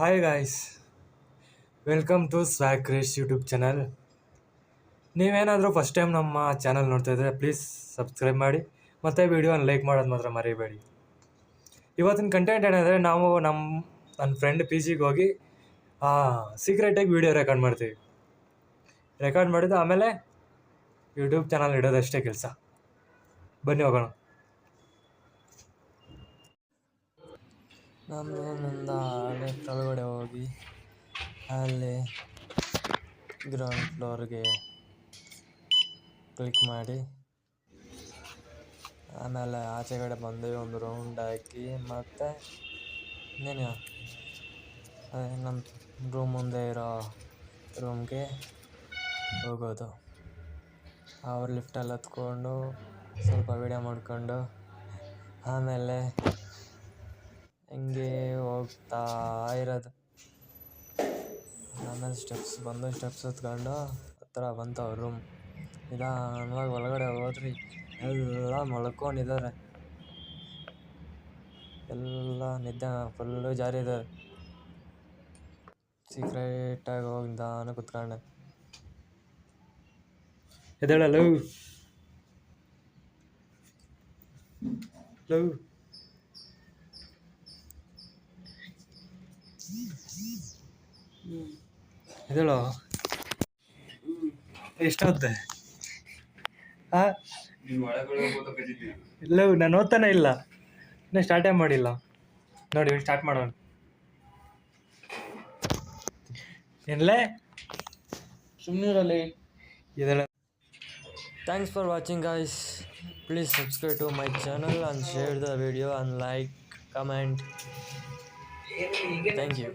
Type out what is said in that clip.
Hi guys, welcome to swag crash YouTube channel. ನೀವೇನಾದರೂ first time ನಮ್ಮ channel ನೋಡ್ತಾ ಇದ್ದರೆ ಪ್ಲೀಸ್ ಸಬ್ಸ್ಕ್ರೈಬ್ ಮಾಡಿ ಮತ್ತು ವಿಡಿಯೋನ ಲೈಕ್ ಮಾಡೋದು ಮಾತ್ರ ಮರಿಬೇಡಿ. ಇವತ್ತಿನ ಕಂಟೆಂಟ್ ಏನಂದರೆ ನನ್ನ ಫ್ರೆಂಡ್ ಪಿ ಜಿಗೆ ಹೋಗಿ ಸೀಕ್ರೆಟಾಗಿ ವಿಡಿಯೋ ರೆಕಾರ್ಡ್ ಮಾಡ್ತೀವಿ. ರೆಕಾರ್ಡ್ ಮಾಡಿದ್ದು ಆಮೇಲೆ ಯೂಟ್ಯೂಬ್ ಚಾನಲ್ ಇಡೋದಷ್ಟೇ ಕೆಲಸ. ಬನ್ನಿ ಹೋಗೋಣ. ನಮ್ಮ ರೂಮಿಂದ ಅಲ್ಲೇ ಕೆಳಗಡೆ ಹೋಗಿ ಅಲ್ಲಿ ಗ್ರೌಂಡ್ ಫ್ಲೋರ್ಗೆ ಕ್ಲಿಕ್ ಮಾಡಿ ಆಮೇಲೆ ಆಚೆ ಕಡೆ ಬಂದು ಒಂದು ರೌಂಡ್ ಹಾಕಿ ಮತ್ತು ಇನ್ನೇನು ಅದೇ ನಮ್ಮ ರೂಮ್ ಮುಂದೆ ಇರೋ ರೂಮ್ಗೆ ಹೋಗೋದು. ಅವ್ರ ಲಿಫ್ಟಲ್ಲಿ ಹತ್ಕೊಂಡು ಸ್ವಲ್ಪ ವಿಡಿಯೋ ಮಾಡ್ಕೊಂಡು ಆಮೇಲೆ ಹಿಂಗೆ ಹೋಗ್ತಾ ಇರೋದು. ಆಮೇಲೆ ಸ್ಟೆಪ್ಸ್ ಹತ್ಕೊಂಡು ಹತ್ರ ಬಂತು ಅವ್ರ ರೂಮ್. ನಿಧಾನವಾಗಿ ಒಳಗಡೆ ಹೋದ್ರಿ, ಎಲ್ಲ ಮಲ್ಕೊಂಡಿದ್ದಾರೆ, ಎಲ್ಲ ನಿದ್ದೆ ಫುಲ್ಲು ಜಾರಿದ್ದಾರೆ. ಸೀಕ್ರೆಟಾಗಿ ಹೋಗಿ ನಿಧಾನ ಕುತ್ಕೊಂಡೆ. ಎದ್ದೇಳಲು ಲವ್ ಎದ್ದೇಳೋ. ಎಷ್ಟೊತ್ತೆ? ಲವ್ ನಾನು ಓದ್ತಾನೆ ಇಲ್ಲ, ಇನ್ನೂ ಸ್ಟಾರ್ಟೇ ಮಾಡಿಲ್ಲ. ನೋಡಿ ಸ್ಟಾರ್ಟ್ ಮಾಡೋಣ. ಏನ್ಲೇ ಸುಮ್ಮನಿರಲಿ. ಇದೆಲ್ಲ Thanks for watching, guys. Please subscribe to my channel and share the video and like, comment. Thank you.